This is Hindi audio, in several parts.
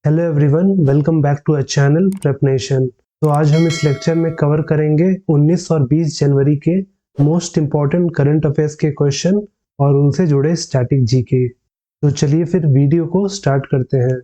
Hello everyone, welcome back to a channel Prep Nation. तो आज हम इस लेक्चर में कवर करेंगे 19 और 20 जनवरी के मोस्ट इम्पॉर्टेंट करंट अफेयर्स के क्वेश्चन और उनसे जुड़े स्टैटिक जीके। तो चलिए फिर वीडियो को स्टार्ट करते हैं,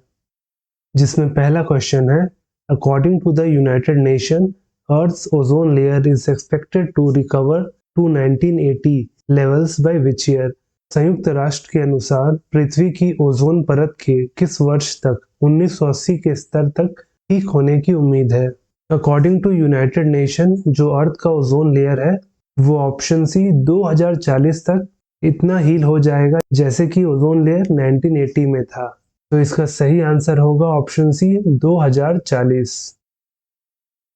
जिसमें पहला क्वेश्चन है, according to the United Nation earth's ozone layer is expected to recover to 1980 levels by which year. संयुक्त राष्ट्र के अनुसार पृथ्वी की ओजोन परत के किस वर्ष तक 1980 के स्तर तक ठीक होने की उम्मीद है। अकॉर्डिंग टू यूनाइटेड नेशन जो अर्थ का ओजोन लेयर है वो ऑप्शन सी 2040 तक इतना हील हो जाएगा जैसे कि ओजोन लेयर 1980 में था। तो इसका सही आंसर होगा ऑप्शन सी 2040।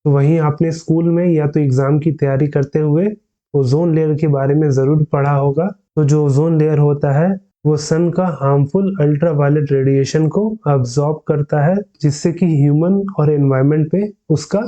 तो वहीं आपने स्कूल में या तो एग्जाम की तैयारी करते हुए ओजोन लेयर के बारे में जरूर पढ़ा होगा। तो जो ओजोन लेयर होता है वो सन का हार्मफुल अल्ट्रावायलेट रेडिएशन को अब्सॉर्ब करता है, जिससे कि ह्यूमन और एनवायरनमेंट पे उसका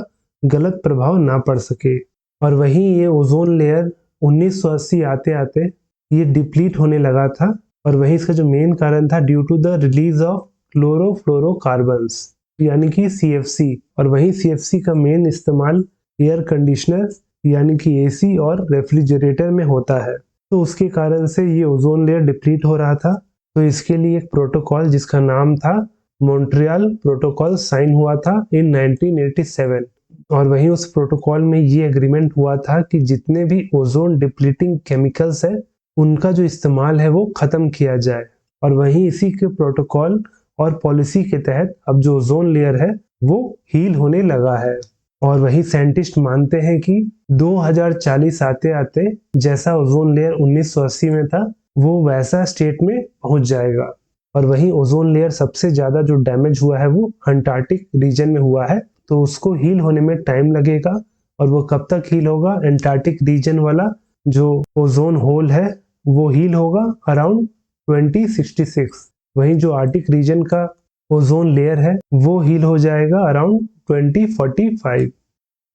गलत प्रभाव ना पड़ सके। और वहीं ये ओजोन लेयर 1980 आते आते ये डिप्लीट होने लगा था, और वहीं इसका जो मेन कारण था due to the release of chlorofluorocarbons यानी कि CFC। और वहीं CFC का मेन इस्तेमाल एयर कंडीशनर यानी कि AC और रेफ्रिजरेटर में होता है। तो उसके कारण से ये ओजोन लेयर डिप्लीट हो रहा था। तो इसके लिए एक प्रोटोकॉल जिसका नाम था मॉन्ट्रियल प्रोटोकॉल साइन हुआ था इन 1987। और वहीं उस प्रोटोकॉल में ये एग्रीमेंट हुआ था कि जितने भी ओजोन डिप्लीटिंग केमिकल्स है उनका जो इस्तेमाल है वो खत्म किया जाए। और वहीं इसी के प्रोटोकॉल और पॉलिसी के तहत अब जो ओजोन लेयर है वो हील होने लगा है। और वही साइंटिस्ट मानते हैं कि 2040 आते आते जैसा ओजोन लेयर 1980 में था वो वैसा स्टेट में पहुंच जाएगा। और वहीं ओजोन लेयर सबसे ज्यादा जो डैमेज हुआ है वो अंटार्कटिक रीजन में हुआ है, तो उसको हील होने में टाइम लगेगा। और वो कब तक हील होगा? अंटार्कटिक रीजन वाला जो ओजोन होल है वो हील होगा अराउंड 2066। वहीं जो आर्टिक रीजन का ओजोन लेयर है वो हील हो जाएगा अराउंड 2045।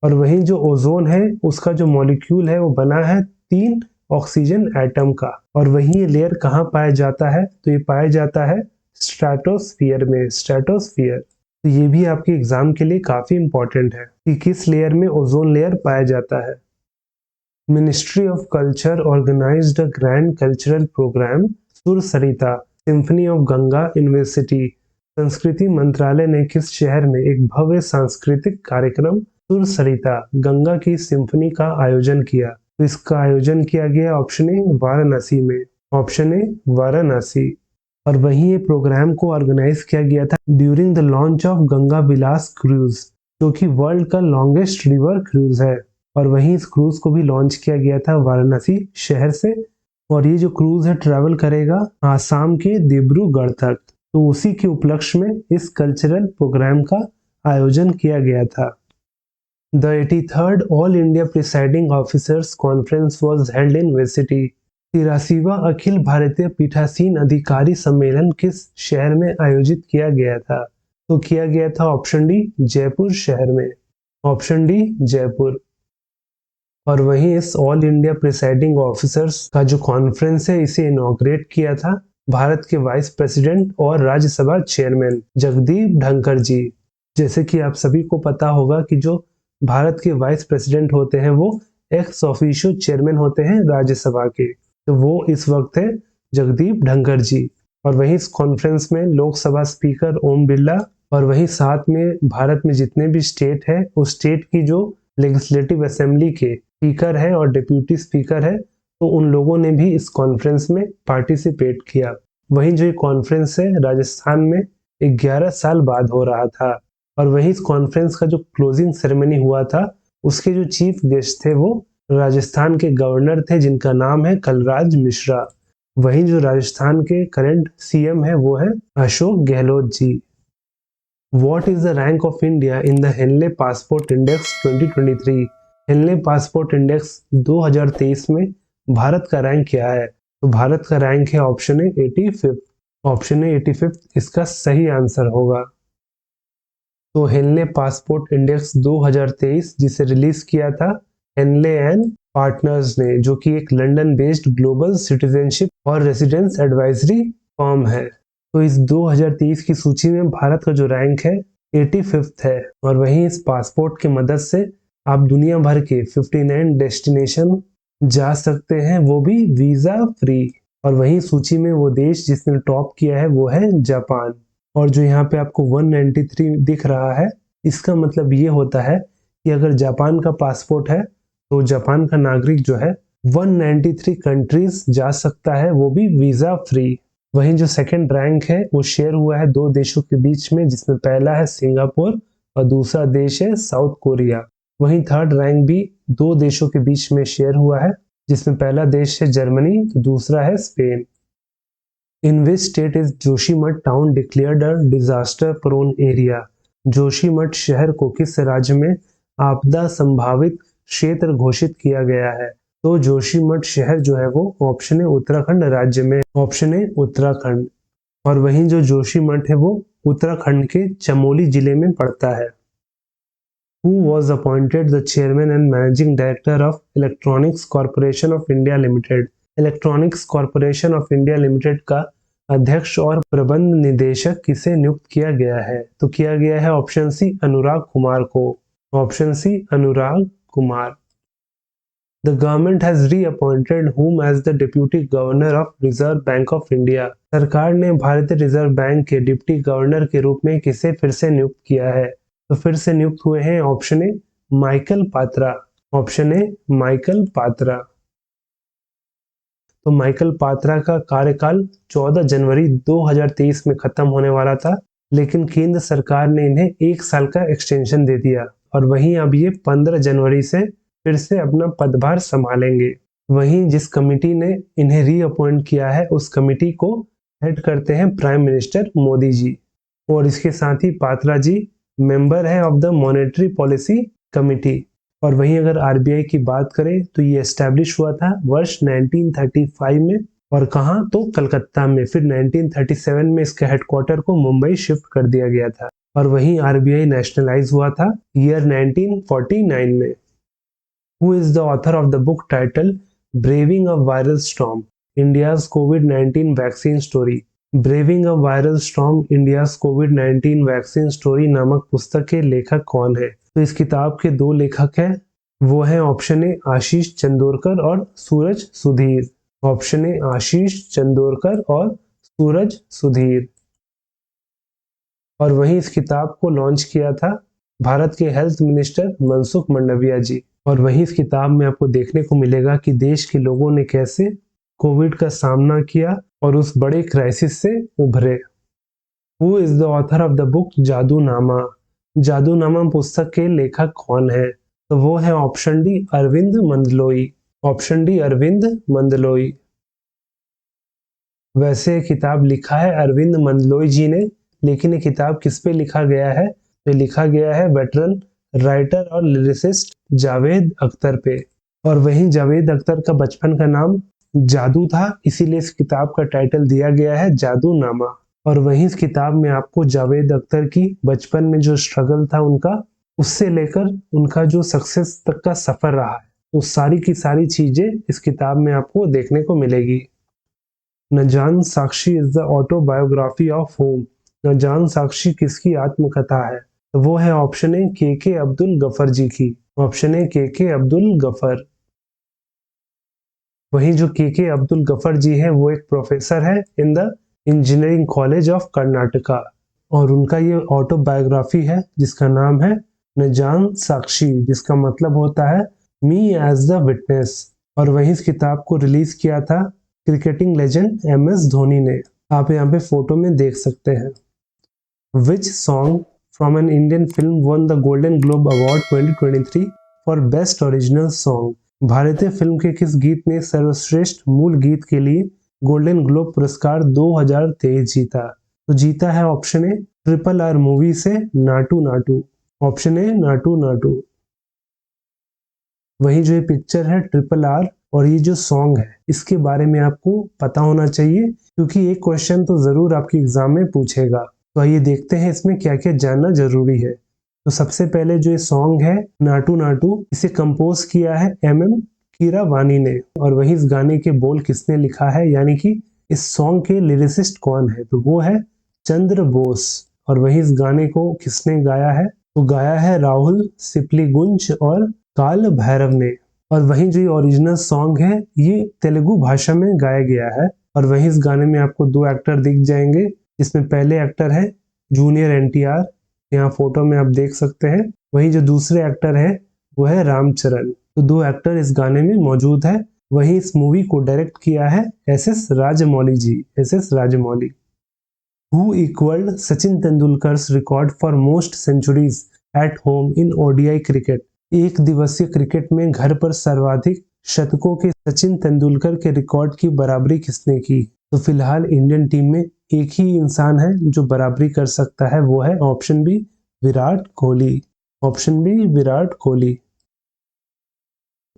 और वहीं जो ओजोन है उसका जो मॉलिक्यूल है वो बना है 3 ऑक्सीजन एटम का। और वहीं ये लेयर कहाँ पाया जाता है? तो ये पाया जाता है स्ट्रेटोस्फियर में, स्ट्रेटोस्फियर। तो ये भी आपके एग्जाम के लिए काफी इंपॉर्टेंट है कि किस लेयर में ओजोन लेयर पाया जाता है। Ministry of culture organized a grand cultural program Sur Sarita symphony of Ganga university. संस्कृति मंत्रालय ने किस शहर में एक भव्य सांस्कृतिक कार्यक्रम सुर सरिता गंगा की सिम्फनी का आयोजन किया? तो इसका आयोजन किया गया ऑप्शन ए वाराणसी में, ऑप्शन ए वाराणसी। और वहीं ये प्रोग्राम को ऑर्गेनाइज किया गया था during the launch of Ganga Vilas cruise, जो कि वर्ल्ड का लॉन्गेस्ट रिवर क्रूज है। और वहीं इस क्रूज को भी लॉन्च किया गया था वाराणसी शहर से। और ये जो क्रूज है ट्रैवल करेगा आसाम के डिब्रूगढ़ तक। तो उसी के उपलक्ष्य में इस कल्चरल प्रोग्राम का आयोजन किया गया था। The 83rd All India Presiding Officers Conference was held in which city? 83वां Akhil Bharatiya पीठासीन अधिकारी सम्मेलन किस शहर में आयोजित किया गया था? तो किया गया था ऑप्शन डी जयपुर शहर में, ऑप्शन डी जयपुर। और वहीं इस ऑल इंडिया प्रिसाइडिंग ऑफिसर्स का जो कॉन्फ्रेंस है इसे इनॉग्रेट किया था भारत के वाइस प्रेसिडेंट और राज्यसभा चेयरमैन जगदीप धनखड़ जी। जैसे कि आप सभी को पता होगा कि जो भारत के वाइस प्रेसिडेंट होते हैं वो एक्स ऑफिशियो चेयरमैन होते हैं राज्यसभा के, तो वो इस वक्त है जगदीप धनखड़ जी। और वहीं इस कॉन्फ्रेंस में लोकसभा स्पीकर ओम बिरला और वहीं साथ में भारत में जितने भी स्टेट है उस स्टेट की जो लेजिस्लेटिव असेंबली के स्पीकर है और डिप्यूटी स्पीकर है, तो उन लोगों ने भी इस कॉन्फ्रेंस में पार्टिसिपेट किया। वहीं जो ये कॉन्फ्रेंस है राजस्थान में 11 साल बाद हो रहा था। और वहीं इस कॉन्फ्रेंस का जो क्लोजिंग सेरेमनी हुआ था उसके जो चीफ गेस्ट थे वो राजस्थान के गवर्नर थे जिनका नाम है कलराज मिश्रा। वहीं जो राजस्थान के करंट CM है वो है Ashok Gehlot ji. What is the rank of India in the Henley Passport Index 2023? Henley passport index 2023 में भारत का रैंक क्या है? तो भारत का रैंक है ऑप्शन ए 85, ऑप्शन ए 85 इसका सही आंसर होगा। तो हेनले पासपोर्ट इंडेक्स 2023 जिसे रिलीज किया था हेनले एंड पार्टनर्स ने, जो कि एक लंदन बेस्ड ग्लोबल सिटीजनशिप और रेसिडेंस एडवाइजरी फर्म है। तो इस 2023 की सूची में भारत का जो रैंक है 85th है। और वहीं इस पासपोर्ट की मदद से आप दुनिया भर के 59 डेस्टिनेशन जा सकते हैं, वो भी वीजा फ्री। और वहीं सूची में वो देश जिसने टॉप किया है वो है जापान। और जो यहाँ पे आपको 193 दिख रहा है, इसका मतलब ये होता है कि अगर जापान का पासपोर्ट है तो जापान का नागरिक जो है 193 कंट्रीज जा सकता है, वो भी वीजा फ्री। वहीं जो सेकंड रैंक है वो शेयर हुआ है दो देशों के बीच में, जिसमें पहला है सिंगापुर और दूसरा देश है साउथ कोरिया। वहीं थर्ड रैंक भी दो देशों के बीच में शेयर हुआ है, जिसमें पहला देश है जर्मनी तो दूसरा है Spain. In which state is Joshimath town declared a disaster prone area? Joshimath शहर को किस राज्य में आपदा संभावित क्षेत्र घोषित किया गया है? तो जोशीमठ शहर जो है वो ऑप्शन है उत्तराखंड राज्य में, ऑप्शन है उत्तराखंड। और वहीं जो जोशीमठ है वो उत्तराखंड के चमोली जिले में पड़ता है। Who was appointed the chairman and managing director of Electronics Corporation of India Limited? Electronics corporation of India limited का अध्यक्ष और प्रबंध निदेशक किसे नियुक्त किया गया है? तो किया गया है ऑप्शन सी अनुराग कुमार को, option C Anurag Kumar. The government has reappointed whom as the deputy governor of Reserve Bank of India? सरकार ने भारतीय रिजर्व बैंक के डिप्टी गवर्नर के रूप में किसे फिर से नियुक्त किया है? तो फिर से नियुक्त हुए हैं option A Michael Patra, option A Michael Patra. तो माइकल पात्रा का कार्यकाल 14 जनवरी 2023 में खत्म होने वाला था, लेकिन केंद्र सरकार ने इन्हें एक साल का एक्सटेंशन दे दिया। और वहीं अब ये 15 जनवरी से फिर से अपना पदभार संभालेंगे। वहीं जिस कमेटी ने इन्हें रीअपॉइंट किया है उस कमेटी को हेड करते हैं प्राइम मिनिस्टर मोदी जी। और इसके साथ ही पात्रा जी मेंबर है of the monetary policy committee. और वहीं अगर आरबीआई की बात करें तो ये एस्टैब्लिश हुआ था वर्ष 1935 में, और कहाँ तो कलकत्ता में। फिर 1937 में इसका हेडक्वार्टर को मुंबई शिफ्ट कर दिया गया था। और वहीं आरबीआई नेशनलाइज हुआ था ईयर 1949 में। Who is the author of the book titled Braving a Viral Storm? India's COVID-19 Vaccine Story? Braving a Viral Storm, India's COVID-19 Vaccine Story नामक पुस्तक के लेखक कौन है? तो इस किताब के दो लेखक हैं, वो हैं ऑप्शन ए आशीष चंदोरकर और सूरज सुधीर, ऑप्शन ए आशीष चंदोरकर और सूरज सुधीर। और वहीं इस किताब को लॉन्च किया था भारत के हेल्थ मिनिस्टर मनसुख मंडाविया जी। और वहीं इस किताब में आपको देखने को मिलेगा कि देश के लोगों ने कैसे कोविड का सामना किया और उस बड़े क्राइसिस से उभरे। Who is the author of the book Jadunama? Jadunama पुस्तक के लेखक कौन है? तो वो है option D Arvind Mandloi, option D Arvind Mandloi. वैसे किताब लिखा है अरविंद मंदलोई जी ने, लेकिन ये किताब किस पे लिखा गया है? तो लिखा गया है वेटरन राइटर और लिरिसिस्ट जावेद अख्तर पे। और वहीं जावेद अख्तर का बचपन का नाम जादू था, इसीलिए इस किताब का टाइटल दिया गया है जादूनामा। और वहीं इस किताब में आपको जावेद अख्तर की बचपन में जो स्ट्रगल था उनका, उससे लेकर उनका जो सक्सेस तक का सफर रहा है, तो सारी की सारी चीजें इस किताब में आपको देखने को मिलेगी। Na Jaan Sakshi is the autobiography of whom? Na Jaan साक्षी किसकी आत्मकथा है? तो वो है ऑप्शन ए के अब्दुल गफर जी की, ऑप्शन ए के अब्दुल गफर। वहीं जो के अब्दुल गफर जी है वो एक प्रोफेसर है in the engineering college of Karnataka, और उनका ये ऑटोबायोग्राफी है जिसका नाम है न जान साक्षी, जिसका मतलब होता है मी एज द विटनेस। और वहीं इस किताब को रिलीज किया था क्रिकेटिंग लेजेंड MS धोनी ने, आप यहाँ पे फोटो में देख सकते हैं। Which song from an Indian film won the Golden Globe Award 2023 for Best Original Song? भारतीय फिल्म के किस गीत ने सर्वश्रेष्ठ मूल गीत के लिए गोल्डन ग्लोब पुरस्कार 2023 जीता? तो जीता है ऑप्शन ए RRR मूवी से नाटू नाटू, ऑप्शन ए नाटू नाटू। वही जो ये पिक्चर है RRR और ये जो सॉन्ग है इसके बारे में आपको पता होना चाहिए, क्योंकि एक क्वेश्चन तो जरूर आपके एग्जाम में पूछेगा। तो आइए देखते हैं इसमें क्या क्या जानना जरूरी है। तो सबसे पहले जो ये सॉन्ग है नाटू नाटू, इसे कंपोज किया है MM कीरावानी ने। और वही इस गाने के बोल किसने लिखा है, यानी कि इस सॉन्ग के लिरिसिस्ट कौन है? तो वो है चंद्र बोस। और वहीं इस गाने को किसने गाया है? तो गाया है राहुल सिप्लीगुंज और काल भैरव ने। और वहीं जो ये ओरिजिनल सॉन्ग है ये तेलुगु भाषा में गाया गया है। और वहीं इस गाने में आपको दो एक्टर दिख जाएंगे, जिसमें पहले एक्टर है जूनियर एनटीआर, यहाँ फोटो में आप देख सकते हैं। वहीं जो दूसरे एक्टर है वो है रामचरण। तो दो एक्टर इस गाने में मौजूद है। वहीं इस मूवी को डायरेक्ट किया है S S. Rajamouli ji, S S. Rajamouli. Who equaled Sachin Tendulkar's record for most centuries at home in ODI cricket? एक दिवसीय क्रिकेट में घर पर सर्वाधिक शतकों के सचिन तेंदुलकर के रिकॉर्ड की बराबरी किसने की? तो फिलहाल इंडियन टीम में एक ही इंसान है जो बराबरी कर सकता है, वो है option B Virat Kohli. Option B Virat Kohli.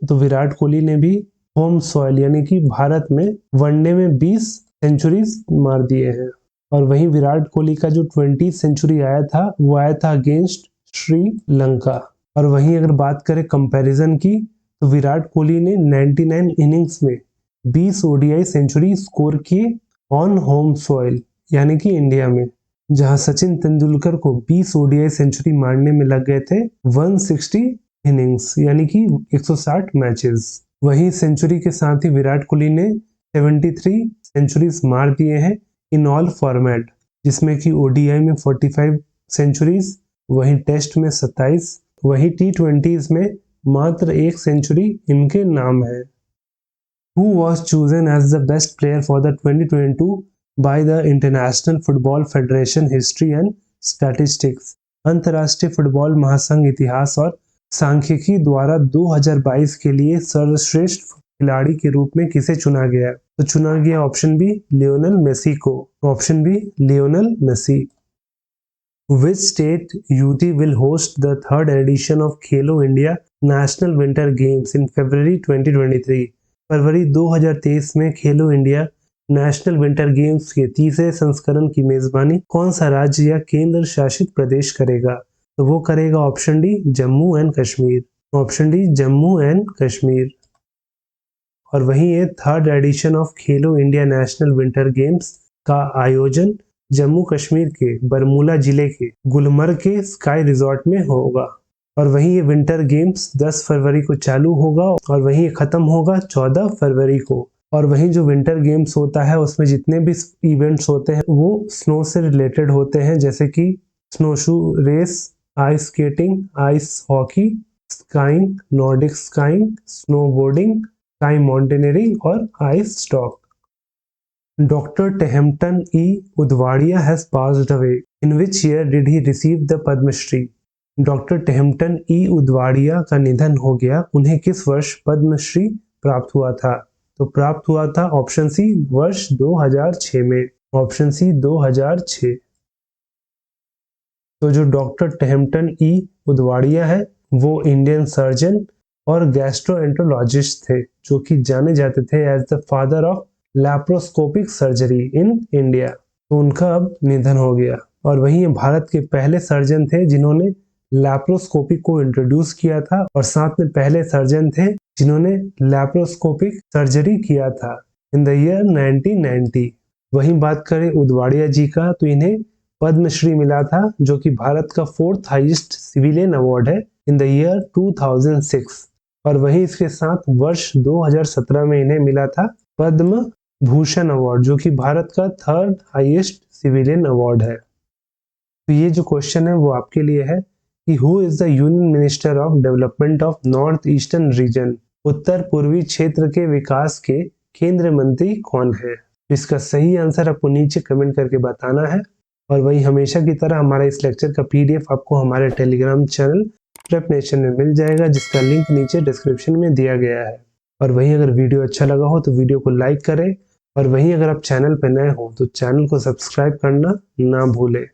तो विराट कोहली ने भी होम सॉइल यानी कि भारत में वनडे में 20 सेंचुरीज मार दिए हैं। और वहीं विराट कोहली का जो 20 सेंचुरी आया था वो आया था अगेंस्ट श्रीलंका। और वहीं अगर बात करें कंपैरिजन की, तो विराट कोहली ने 99 इनिंग्स में 20 ओडीआई सेंचुरी स्कोर किए ऑन होम सॉइल यानी कि इंडिया में, जहां सचिन तेंदुलकर को 20 ओडीआई सेंचुरी मारने में लग गए थे 160 इनिंग्स यानी कि 160 मैचेस। वहीं सेंचुरी के साथ ही विराट कोहली ने 73 सेंचुरीज मार दिए हैं इन ऑल फॉर्मेट, जिसमें कि ओडीआई में 45 सेंचुरीज, वहीं टेस्ट में 27, वहीं टी20 में मात्र 1 सेंचुरी इनके नाम है। Who was chosen as the best player for the 2022 by the International Football Federation History and Statistics? अंतर्राष्ट्रीय फुटबॉल महासंघ इतिहास और सांख्यिकी द्वारा 2022 के लिए सर्वश्रेष्ठ खिलाड़ी के रूप में किसे चुना गया? तो चुना गया ऑप्शन बी लियोनेल मेसी को। Option B Lionel Messi. Which state UT will host the third edition of Khelo India National Winter Games in February 2023? फरवरी 2023 में खेलो इंडिया नेशनल विंटर गेम्स के तीसरे संस्करण की मेजबानी कौन सा राज्य या केंद्र शासित प्रदेश करेगा? तो वो करेगा option D Jammu and Kashmir. Option D Jammu and Kashmir. और वहीं ये third edition of Khelo India national winter games का आयोजन जम्मू कश्मीर के बरमूला जिले के गुलमर्ग के स्काई रिजॉर्ट में होगा। और वहीं ये विंटर गेम्स 10 फरवरी को चालू होगा और वहीं खत्म होगा 14 फरवरी को। और वहीं जो विंटर गेम्स होता है उसमें जितने भी इवेंट्स होते हैं वो स्नो से रिलेटेड होते हैं, जैसे कि snowshoe race, ice skating, ice hockey, skiing, Nordic skiing, snowboarding, ski mountaineering और ice stock. Dr. Tehmton E. Udvadia has passed away. In which year did he receive the Padma Shri? Doctor Tehmton E Udwadia का निधन हो गया, उन्हें किस वर्ष पद्मश्री प्राप्त हुआ था? तो प्राप्त हुआ था ऑप्शन सी वर्ष 2006 में। Option C 2006। तो जो डॉक्टर टेहमटन ई उदवाड़िया है वो इंडियन सर्जन और गैस्ट्रोएंटरोलॉजिस्ट थे, जो कि जाने जाते थे as the father of laparoscopic surgery in India. तो उनका अब निधन हो गया। और वहीं ये भारत के पहले सर्जन थे जिन्होंने लैप्रोस्कोपी को इंट्रोड्यूस किया था और साथ में पहले सर्जन थे जिन्होंने लैप्रोस्कोपिक सर्जरी किया था इन द ईयर 1990। वहीं बात करें उदवाड़िया जी का, तो इन्हें पद्मश्री मिला था जो कि भारत का 4th हाईएस्ट सिविलियन अवार्ड है इन द ईयर 2006। और वहीं इसके साथ वर्ष 2017 में इन्हें मिला था पद्म भूषण अवार्ड, जो कि भारत का 3rd हाईएस्ट सिविलियन अवार्ड है। तो ये जो क्वेश्चन है वो आपके लिए है कि who is the union minister of development of north eastern region? उत्तर पूर्वी क्षेत्र के विकास के केंद्रीय मंत्री कौन है? इसका सही आंसर आपको नीचे कमेंट करके बताना है। और वही हमेशा की तरह हमारा इस लेक्चर का PDF आपको हमारे टेलीग्राम चैनल प्रेप नेशन में मिल जाएगा, जिसका लिंक नीचे डिस्क्रिप्शन में दिया गया है। और वहीं अगर वीडियो अच्छा लगा हो तो वीडियो को लाइक करें, और वहीं अगर आप चैनल पर नए हो तो चैनल को सब्सक्राइब करना ना भूलें।